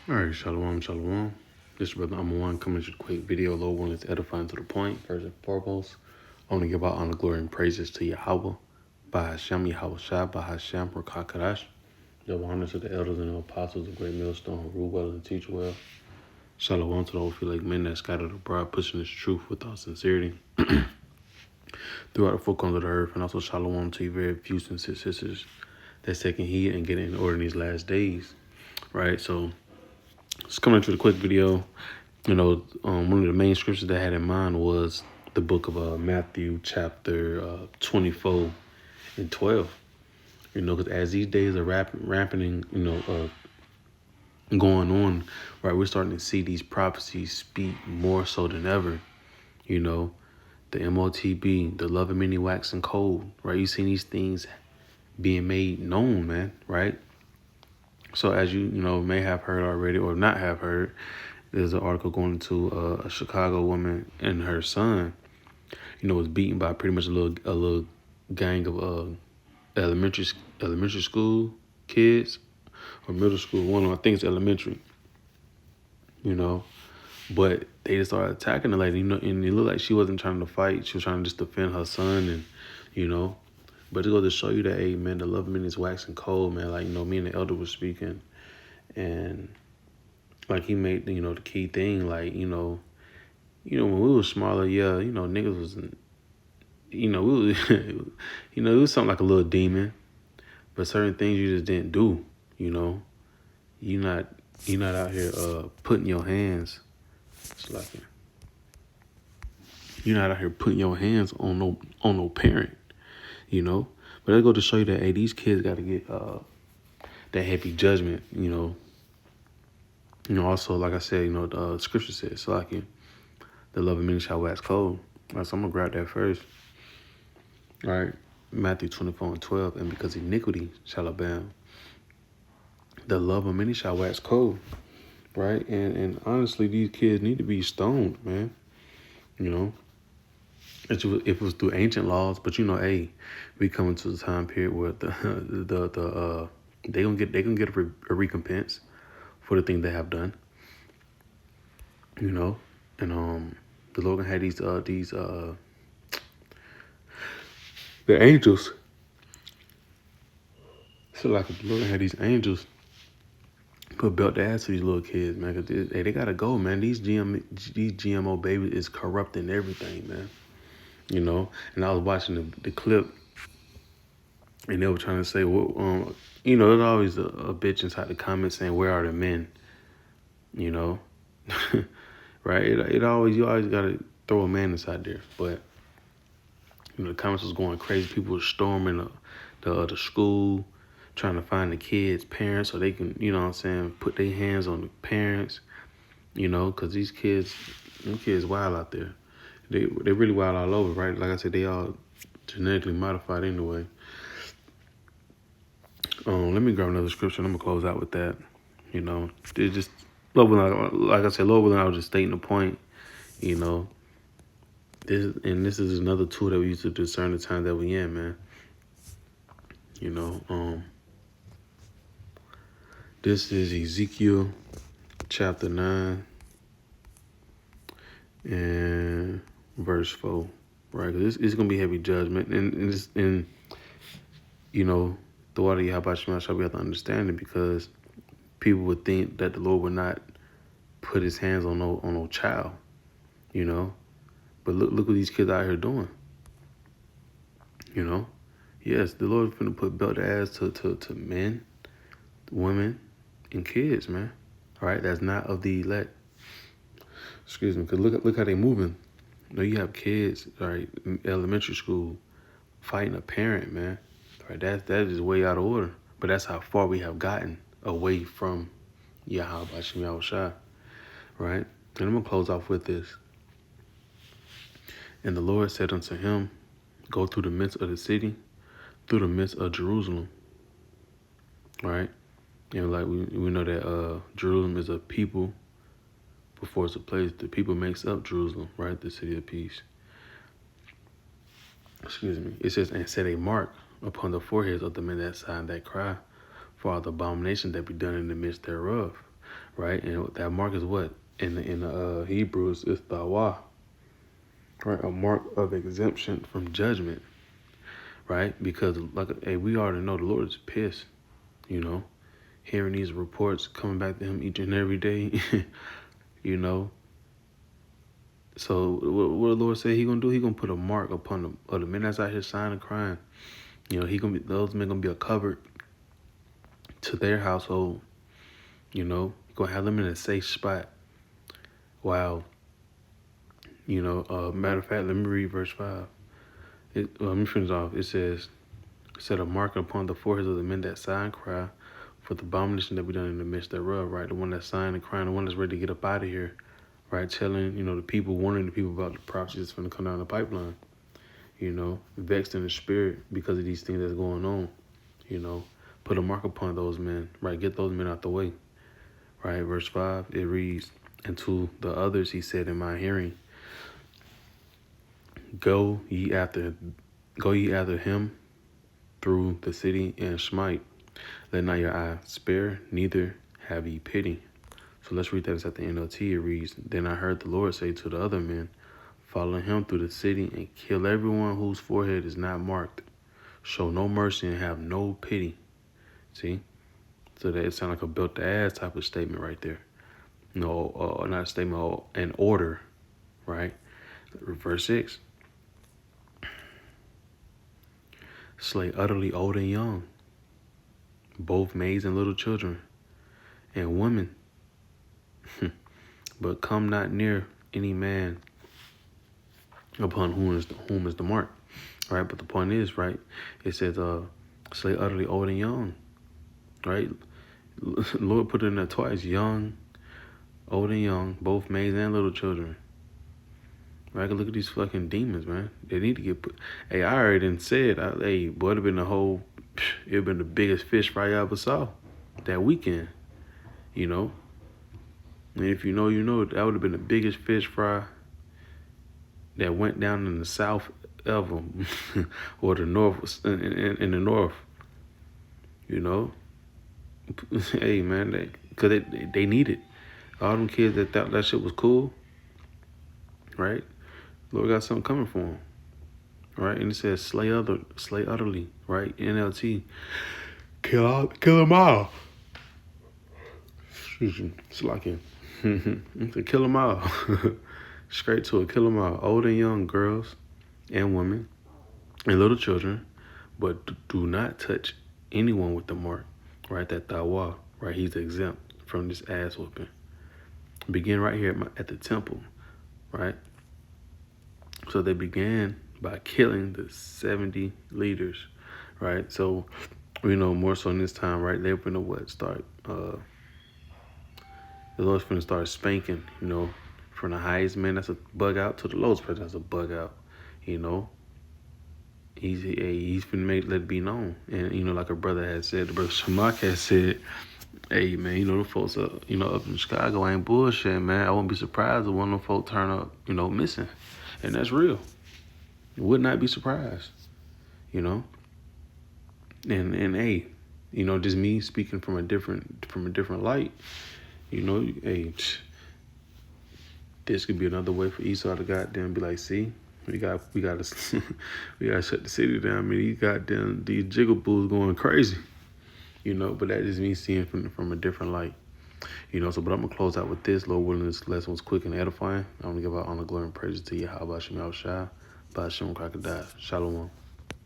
Alright, shalom, shalom. This is Brother I'm one coming to a quick video. Lord one is edifying to the point. First and foremost, I want to give out honor, glory, and praises to Yahweh, by Hashem, Yahweh Shah, by Hashem, Rakakadash. Give honor to the elders and the apostles, the great millstone who rule well and teach well. Shalom to those feel like men that scattered abroad, pushing this truth without sincerity throughout the four corners of the earth. And also shalom to you very few sincere sisters that's taking heed and getting in order in these last days. Right, so just coming to the quick video. One of the main scriptures that I had in mind was the book of Matthew, chapter 24 and 12. Because as these days are rampanting, going on, right, we're starting to see these prophecies speak more so than ever. The MOTB, the love of many waxing cold, right? You see these things being made known, man, right? So as you may have heard already or not have heard, there's an article going into a Chicago woman and her son, was beaten by pretty much a little gang of elementary school kids or middle school. One of them, I think it's elementary. But they just started attacking the lady, and it looked like she wasn't trying to fight. She was trying to just defend her son, and But it goes to show you that, hey, man, the love of men is waxing cold, man. Like, me and the elder was speaking, and like he made, the key thing, like, when we were smaller, yeah, niggas was, we was, it was something like a little demon, but certain things you just didn't do, You're not out here putting your hands, it's like, you're not out here putting your hands on no parent, But I go to show you that, hey, these kids got to get that heavy judgment, Also, like I said, the scripture says, so like the love of many shall wax cold. All right, so I'm going to grab that first. All right, Matthew 24 and 12, and because iniquity shall abound, the love of many shall wax cold. Right, and honestly, these kids need to be stoned, man. If it was through ancient laws, but hey, we coming to the time period where they gonna get a recompense for the thing they have done. And the Lord had the angels. So like the Lord had these angels put belt to ass to these little kids, man. Cause they gotta go, man. These GMO babies is corrupting everything, man. And I was watching the clip, and they were trying to say, well, there's always a bitch inside the comments saying, "Where are the men?" Right? You always gotta throw a man inside there, but the comments was going crazy. People were storming the school, trying to find the kids' parents so they can, put their hands on the parents, because these kids, wild out there. They really wild all over, right? Like I said, they all genetically modified anyway. Let me grab another scripture. I'm gonna close out with that. They just like I said, Lord willing, I was just stating the point. This is another tool that we use to discern the time that we in, man. This is Ezekiel chapter 9 and verse 4, right? Because it's gonna be heavy judgment, and the water Yahweh shall be able to understand it, because people would think that the Lord would not put his hands on no child, But look what these kids out here doing. Yes, the Lord is going to put belt to ass to men, women, and kids, man. All right, that's not of the elect. Excuse me, because look how they moving. You have kids, all right, elementary school, fighting a parent, man. All right, that is way out of order. But that's how far we have gotten away from Yahweh Shem Yahweh Shai, right? And I'm going to close off with this. And the Lord said unto him, go through the midst of the city, through the midst of Jerusalem, right? Like we know that Jerusalem is a people before it's a place. The people makes up Jerusalem, right? The city of peace. Excuse me. It says, and set a mark upon the foreheads of the men that sign that cry for all the abominations that be done in the midst thereof. right? And that mark is what? In the Hebrews, it's tawah, right? A mark of exemption from judgment, right? Because hey, we already know the Lord is pissed, you know, hearing these reports coming back to him each and every day, you know. So what the Lord say he gonna do? He gonna put a mark upon the men that's out here signing crime. You know, those men gonna be a cover to their household. You know, gonna have them in a safe spot. While, you know, matter of fact, let me read verse 5. Let me finish off. It says, set a mark upon the foreheads of the men that sigh and cry for the abomination that we done in the midst thereof, right? The one that's sighing and crying, the one that's ready to get up out of here, right? Telling, you know, the people, warning the people about the prophecy that's going to come down the pipeline, you know, vexed in the spirit because of these things that's going on, you know. Put a mark upon those men, right? Get those men out the way, right? Verse 5, it reads, and to the others he said in my hearing, Go ye after him through the city and smite. Let not your eye spare, neither have ye pity. So let's read that. It's at the NLT. It reads, Then I heard the Lord say to the other men, Follow him through the city and kill everyone whose forehead is not marked. Show no mercy and have no pity. See? So that it sounds like a built to ass type of statement right there. No, not a statement, an order, right? Verse 6. Slay utterly old and young, both maids and little children, and women. But come not near any man upon whom is the mark. Right? But the point is, right, it says slay utterly old and young. Right? Lord put it in there twice. Young, old and young, both maids and little children. Right? Look at these fucking demons, man. They need to get put. Hey, I already done said, hey, boy, it'd been it'd been the biggest fish fry I ever saw that weekend. You know? And if you know, you know, that would have been the biggest fish fry that went down in the south ever, or the north, in the north. You know? Hey, man, because they need it. All them kids that thought that shit was cool, right? Lord got something coming for them, right? And it says slay utterly, right? NLT, kill them all. Excuse me, it's like it. Kill them all, straight to it. Kill them all, old and young, girls and women and little children, but do not touch anyone with the mark, right? That tawah, right? He's exempt from this ass whooping. Begin right here at the temple, right? So they began by killing the 70 leaders, right? So we know more so in this time, right? They're gonna the Lord's gonna start spanking, you know, from the highest man that's a bug out to the lowest person that's a bug out, you know. He's finna let it be known. And, you know, like a brother had said, the brother Shamak had said, hey, man, you know, the folks, you know, up in Chicago ain't bullshit, man. I wouldn't be surprised if one of them folks turn up, you know, missing. And that's real. Would not be surprised, you know. And hey, you know, just me speaking from a different light, you know, hey, this could be another way for Esau to goddamn be like, see, we gotta we gotta shut the city down. I mean, these jigaboos going crazy, you know. But that is me seeing from a different light, you know. So, but I'm gonna close out with this. Lord willing, this lesson was quick and edifying. I'm gonna give out honor, glory, and praise to you. How about Shem Shai, by Shem Crocodile. Shalom.